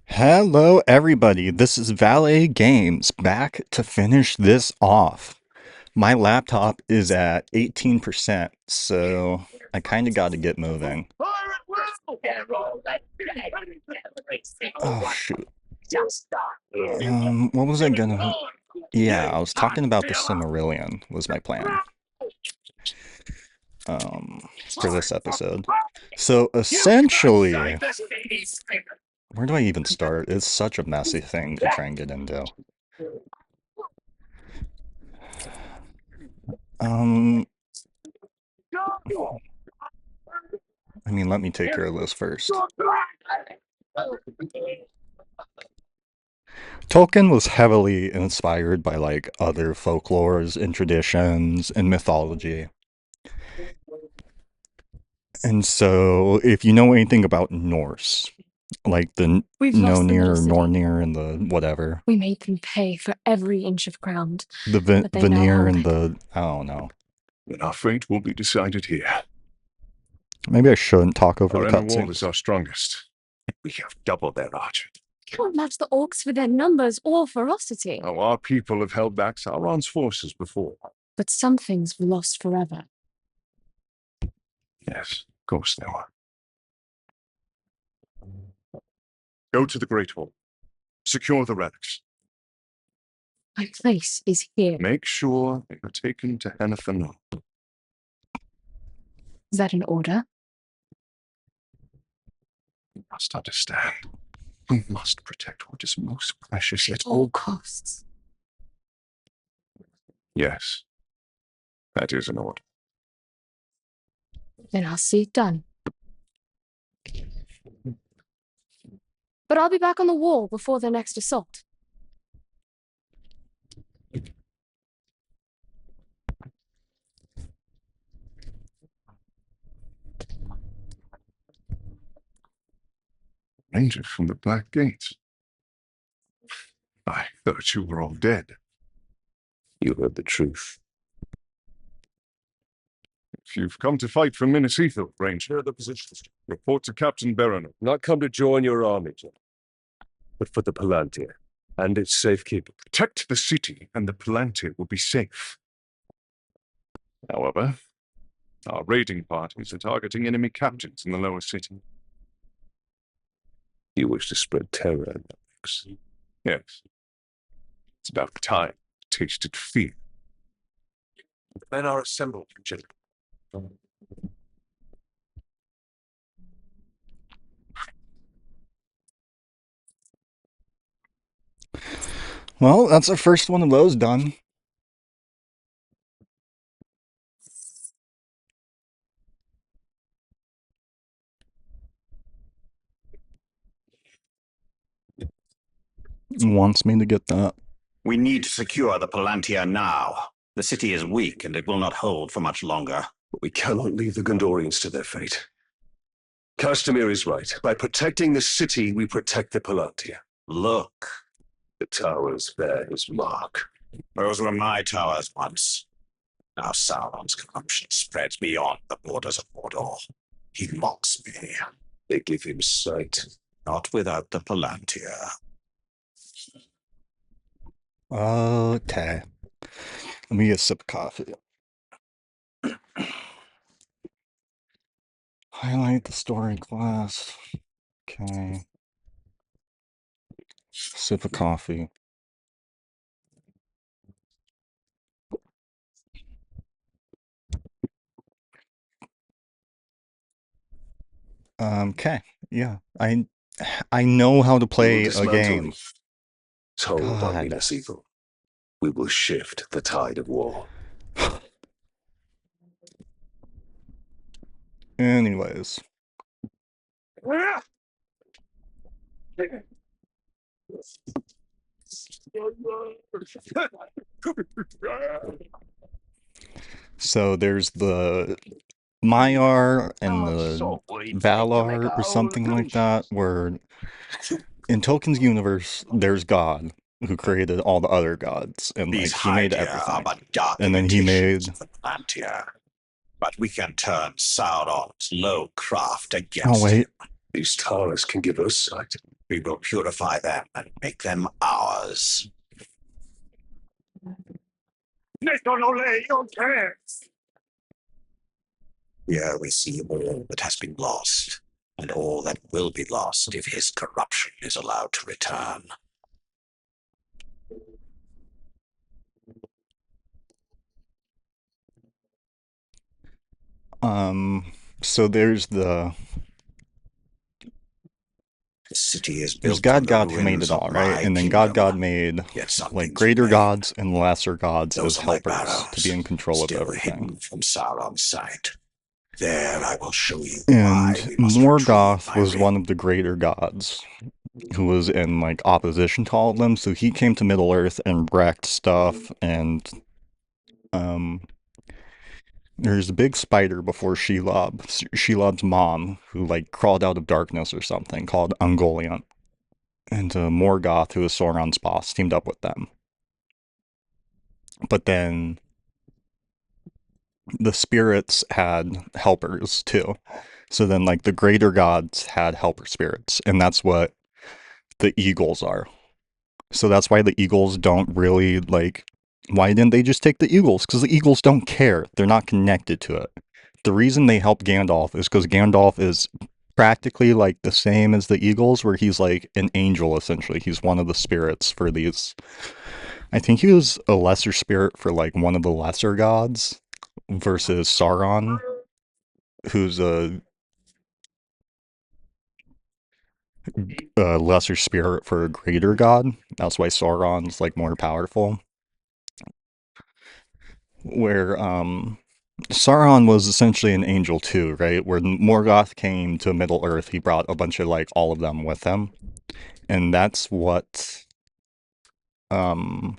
Hello, everybody. This is Valet Games back to finish this off. My laptop is at 18%, so I kind of got to get moving. Oh, shoot. What was I gonna... Yeah, I was talking about the Silmarillion was my plan for this episode. So essentially, where do I even start? It's such a messy thing to try and get into. Um, I mean, let me take care of this first. Tolkien was heavily inspired by like other folklores and traditions and mythology. And so if you know anything about Norse, like the We've lost the Nonir or city. Nornir and the whatever, We made them pay for every inch of ground, the but they now Vanir hold and it. the, I don't know. Then our fate will be decided here. Maybe I shouldn't talk over Our the inner wall is cutscenes. our strongest. We have double their archer. Can't match the orcs for their numbers or ferocity. Now, our people have held back Sauron's forces before. But some things were lost forever. Yes, of course they were. Go to the Great Hall. Secure the relics. My place is here. Make sure they are taken to Henathanol. Is that an order? You must understand. We must protect what is most precious At all costs. Yes, that is an order. Then I'll see it done. But I'll be back on the wall before the next assault. Rangers from the Black Gates. I thought you were all dead. You heard the truth. If you've come to fight for Minas Ithil, Ranger, the positions. Report to Captain Berenor. Not come to join your army, John, but for the Palantir and its safekeeping. Protect the city, and the Palantir will be safe. However, our raiding parties are targeting enemy captains in the lower city. You wish to spread terror in that mix. Yes. It's about time I tasted fear. The men are assembled, General. Well, that's our first one of those done. Wants me to get that. We need to secure the Palantir now. The city is weak, and it will not hold for much longer. But we cannot leave the Gondorians to their fate. Castamir is right. By protecting the city, we protect the Palantir. Look, The towers bear his mark. those were my towers once. Now Sauron's corruption spreads beyond the borders of Mordor. He mocks me. They give him sight. Not without the Palantir. Okay. Let me get a sip of coffee. Highlight the story class. Okay. Sip of coffee. Okay. Yeah. I know how to play a game. Told on God. Minas Ithil. We will shift the tide of war. Anyways. So there's the Maiar and the Valar or something like that, where in Tolkien's universe, there's God who created all the other gods, and like These he made Hydir are everything. but dark And then he imitations made... of the Palantir. But we can turn Sauron's low craft against Oh, wait. him. These Taras can give us sight. We will purify them and make them ours. Here we see all that has been lost, and all that will be lost if his corruption is allowed to return. So there's the city is there's built on the God who made ruins it all, of right? my And then kingdom. God made Yet some like things greater remain. gods and lesser gods Those as are my helpers to be barrows, in control of still everything. hidden from Sauron's sight. There I will show you And why we must retrieve Morgoth my was ring. one of the greater gods who was in like opposition to all of them, so he came to Middle Earth and wrecked stuff. And there's a big spider before Shelob's mom, who like crawled out of darkness or something, called Ungoliant. And Morgoth, who is Sauron's boss, teamed up with them. But then the spirits had helpers too. So then like the greater gods had helper spirits, and that's what the eagles are. So that's why the eagles don't really like. Why didn't they just take the eagles? Because the eagles don't care. They're not connected to it. The reason they help Gandalf is because Gandalf is practically like the same as the eagles, where he's like an angel essentially. He's one of the spirits for these. I think he was a lesser spirit for like one of the lesser gods versus Sauron, who's a lesser spirit for a greater god. That's why Sauron's like more powerful. Where Sauron was essentially an angel too, right? Where Morgoth came to Middle Earth, he brought a bunch of like all of them with him. And um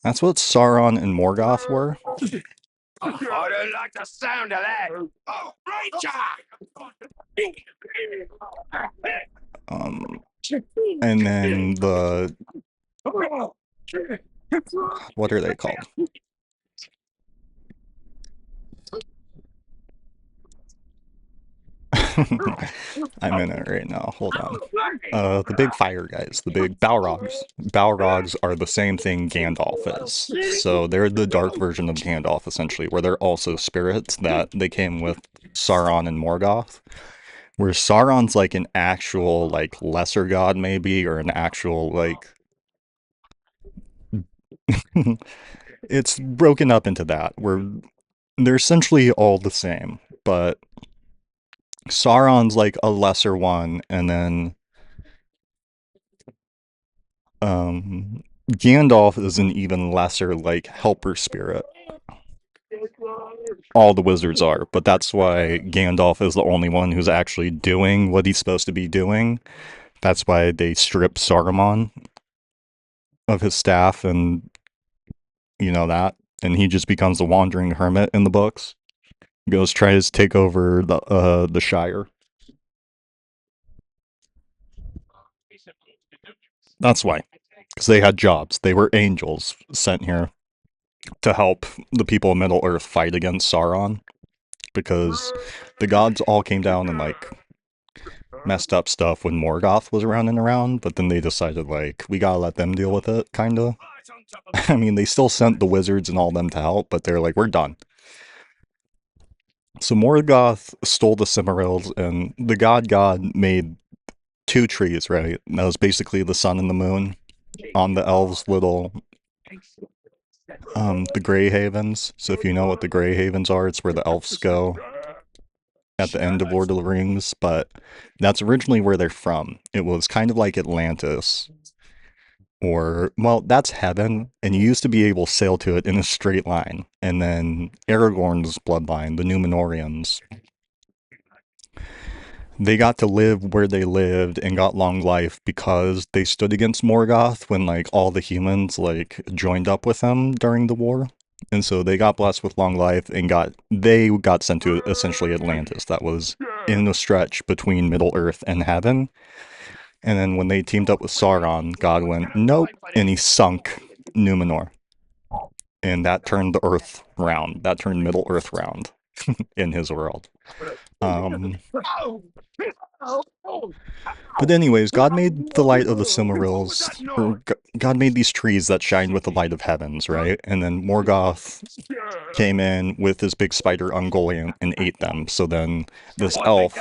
that's what Sauron and Morgoth were. I don't like the sound of that. Oh, Um and then what are they called? I'm in it right now. Hold on. The big fire guys, the big Balrogs. Balrogs are the same thing Gandalf is. So they're the dark version of Gandalf, essentially, where they're also spirits that they came with Sauron and Morgoth. Where Sauron's like an actual, like, lesser god, maybe, or an actual, like. It's broken up into that, where they're essentially all the same, but Sauron's like a lesser one, and then Gandalf is an even lesser like helper spirit. All the wizards are, but that's why Gandalf is the only one who's actually doing what he's supposed to be doing. That's why they strip Saruman of his staff and that, and he just becomes the wandering hermit in the books. Goes tries to take over the Shire. That's why, because they had jobs. They were angels sent here to help the people of Middle Earth fight against Sauron, because the gods all came down and like messed up stuff when Morgoth was around, but then they decided like we gotta let them deal with it, kinda. I mean, they still sent the wizards and all them to help, but they're like, we're done. So Morgoth stole the Cimmerils, and the god made two trees, right? And that was basically the sun and the moon on the elves' little the Grey Havens. So if you know what the Grey Havens are, it's where the elves go at the end of Lord of the Rings, but that's originally where they're from. It was kind of like Atlantis, or, well, that's heaven, and you used to be able to sail to it in a straight line. And then Aragorn's bloodline, the Númenóreans, they got to live where they lived and got long life because they stood against Morgoth when like all the humans like joined up with them during the war. And so they got blessed with long life and they got sent to essentially Atlantis. That was in the stretch between Middle Earth and heaven. And then when they teamed up with Sauron, God went, nope, and he sunk Numenor. and that turned the Earth round. That turned Middle Earth round in his world. But anyways, God made the light of the Silmarils, or God made these trees that shine with the light of heavens, right? And then Morgoth came in with his big spider Ungoliant and ate them. So then this elf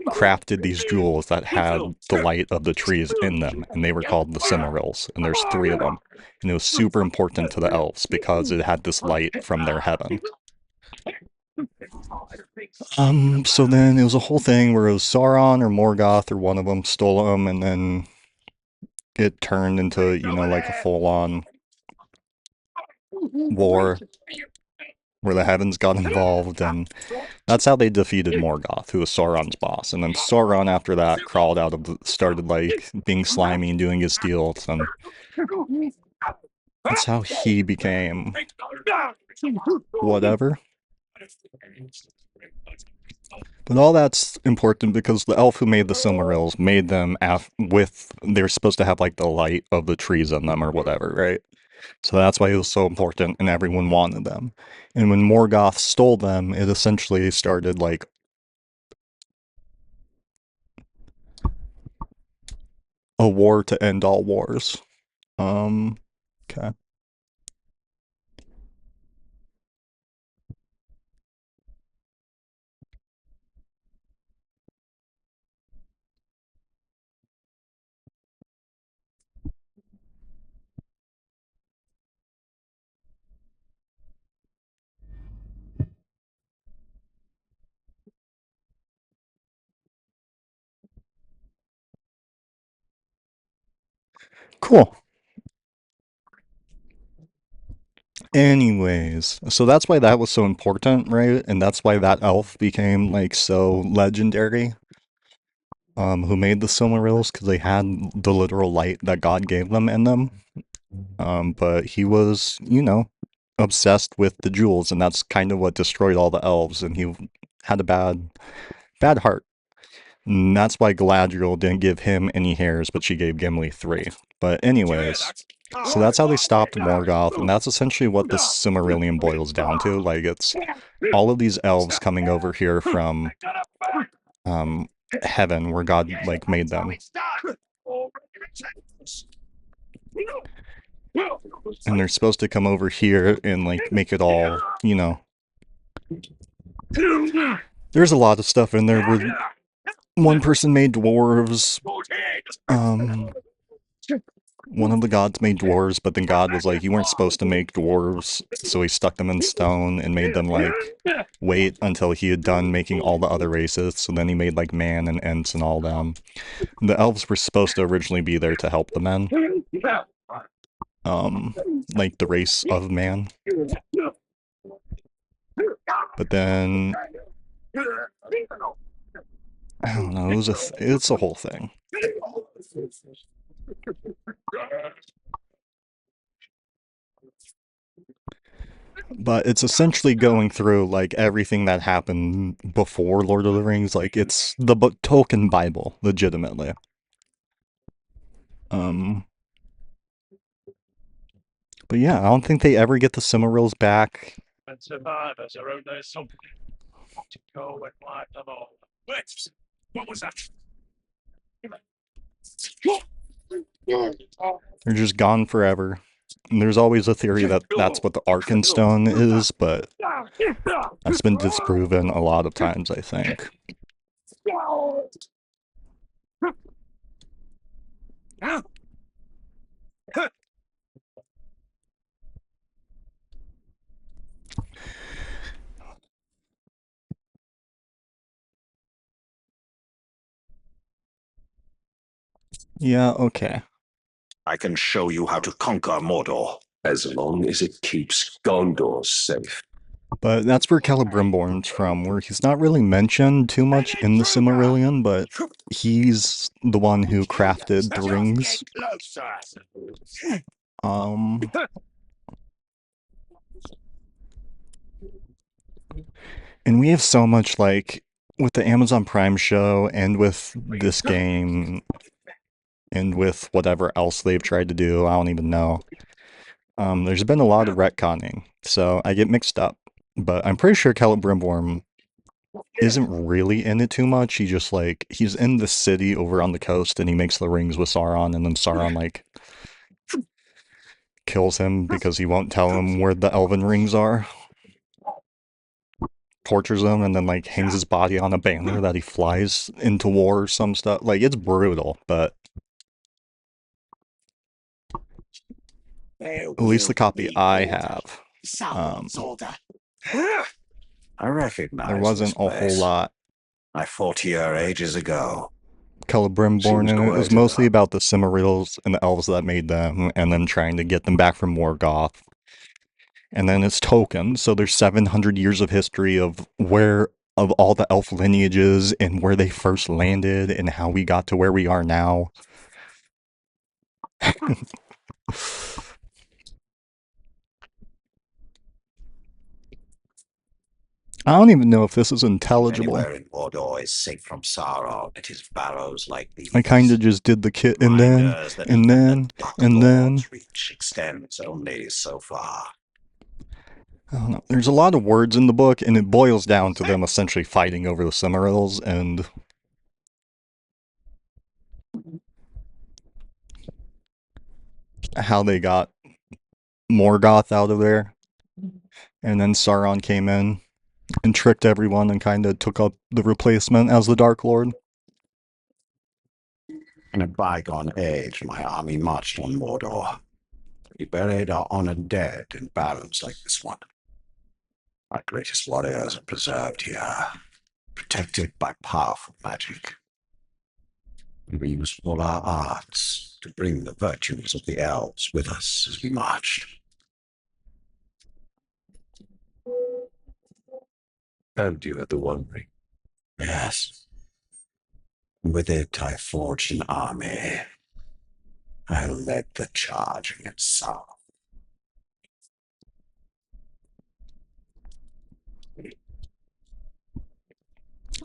crafted these jewels that had the light of the trees in them, and they were called the Silmarils, and there's 3 of them. And it was super important to the elves because it had this light from their heaven. So then it was a whole thing where it was Sauron or Morgoth or one of them stole them, and then it turned into, you know, like a full-on war where the heavens got involved, and that's how they defeated Morgoth, who was Sauron's boss. And then Sauron, after that, crawled out of started, like, being slimy and doing his deals, and that's how he became whatever. But all that's important because the elf who made the Silmarils made them they're supposed to have, like, the light of the trees in them or whatever, right? So that's why it was so important and everyone wanted them. And when Morgoth stole them, it essentially started, like, a war to end all wars. Okay. Cool. Anyways, so that's why that was so important, right? And that's why that elf became, like, so legendary. Who made the Silmarils, because they had the literal light that God gave them in them. But he was, you know, obsessed with the jewels, and that's kind of what destroyed all the elves, and he had a bad heart. And that's why Galadriel didn't give him any hairs, but she gave Gimli 3. But anyways, so that's how they stopped Morgoth, and that's essentially what the Silmarillion boils down to. Like, it's all of these elves coming over here from heaven, where God, like, made them. And they're supposed to come over here and, like, make it all, you know. There's a lot of stuff in there where one person made dwarves. One of the gods made dwarves, but then God was like, you weren't supposed to make dwarves, so he stuck them in stone and made them, like, wait until he had done making all the other races. So then he made, like, man and ents and all them. The elves were supposed to originally be there to help the men. Like the race of man. But then I don't know, it's a whole thing. But it's essentially going through, like, everything that happened before Lord of the Rings. Like, it's the Tolkien Bible, legitimately. But yeah, I don't think they ever get the Silmarils back. What was that? They're just gone forever. And there's always a theory that that's what the Arkenstone is, but that's been disproven a lot of times, I think. Yeah, okay. I can show you how to conquer Mordor. As long as it keeps Gondor safe. But that's where Celebrimborn's from, where he's not really mentioned too much in the Silmarillion, but he's the one who crafted the rings. And we have so much, like, with the Amazon Prime show, and with this game, and with whatever else they've tried to do, I don't even know. There's been a lot of retconning, so I get mixed up. But I'm pretty sure Celebrimbor isn't really in it too much. He just like he's in the city over on the coast, and he makes the rings with Sauron, and then Sauron like kills him because he won't tell him where the elven rings are. Tortures him, and then like hangs his body on a banner that he flies into war or some stuff. Like it's brutal, but There at least the will copy be I order. have, Sauron's order. I there recognize this wasn't a whole place. lot I fought here ages ago. Celebrimbor Seems in the it. It way was to mostly the about the Cimmerils and the elves that made them, and then trying to get them back from Morgoth. And then it's Tolkien, so there's 700 years of history of all the elf lineages and where they first landed and how we got to where we are now. I don't even know if this is intelligible. Anywhere in Mordor is safe from Sauron and his barrows like these. I kind of just did the kit, Reminders that and even then, the Dark and then. Lord's reach extends only so far. I don't know. There's a lot of words in the book, and it boils down to them essentially fighting over the Cimmerils and how they got Morgoth out of there. And then Sauron came in and tricked everyone and kind of took up the replacement as the Dark Lord. In a bygone age, my army marched on Mordor. We buried our honored dead in barrows like this one. Our greatest warriors are preserved here, protected by powerful magic. And we used all our arts to bring the virtues of the elves with us as we marched. And you had the One Ring. Yes. With it, I forged an army. I led the charge against Sauron.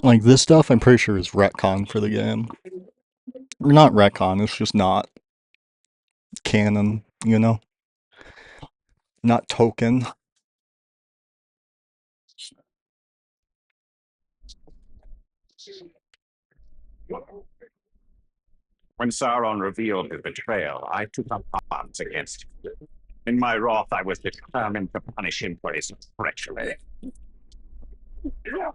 Like, this stuff, I'm pretty sure is retcon for the game. Or not retcon, it's just not canon, you know? Not Tolkien. When Sauron revealed his betrayal, I took up arms against him. In my wrath, I was determined to punish him for his treachery. Do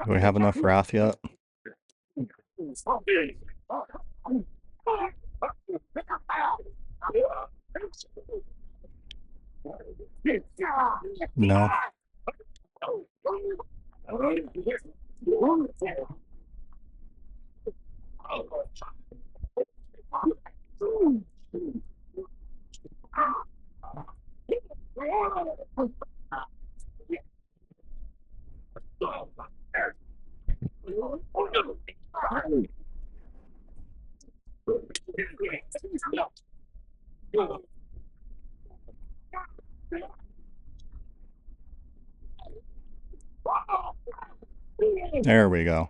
we have enough wrath yet? No. There we go.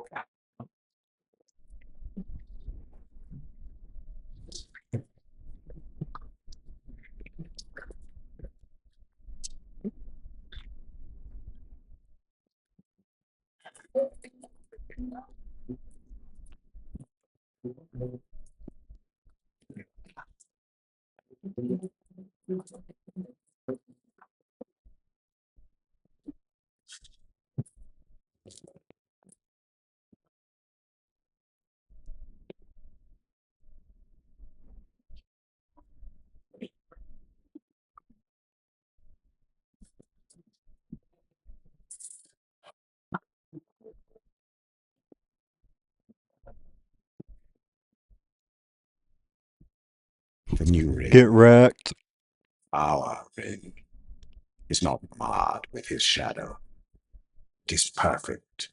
The new ring, Get wrecked. our ring, is not marred with his shadow. It is perfect.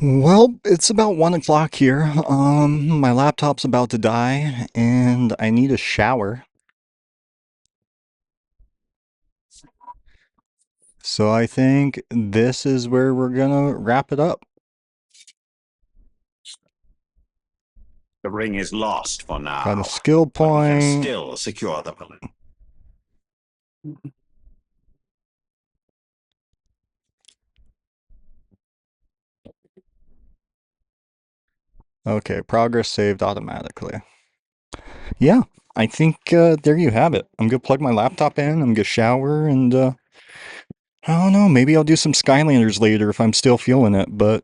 Well, it's about 1 o'clock here. My laptop's about to die, and I need a shower. So I think this is where we're gonna wrap it up. The ring is lost for now. Got a skill but we can point. still secure the palace. Okay, progress saved automatically. Yeah, I think there you have it. I'm gonna plug my laptop in, I'm gonna shower, and I don't know, maybe I'll do some Skylanders later if I'm still feeling it, but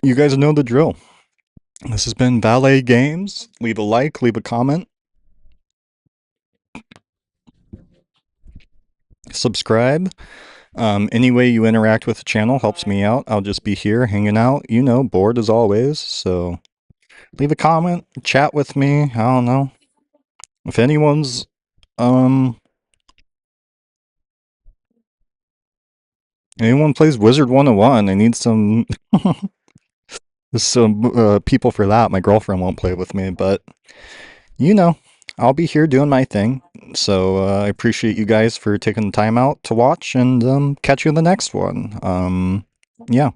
you guys know the drill. This has been Valet Games. Leave a like, leave a comment, subscribe. Any way you interact with the channel helps me out. I'll just be here hanging out, you know, bored as always, so leave a comment, chat with me, I don't know. If anyone's anyone plays Wizard 101, I need some people for that. My girlfriend won't play with me, but you know, I'll be here doing my thing. So I appreciate you guys for taking the time out to watch, and catch you in the next one. Yeah.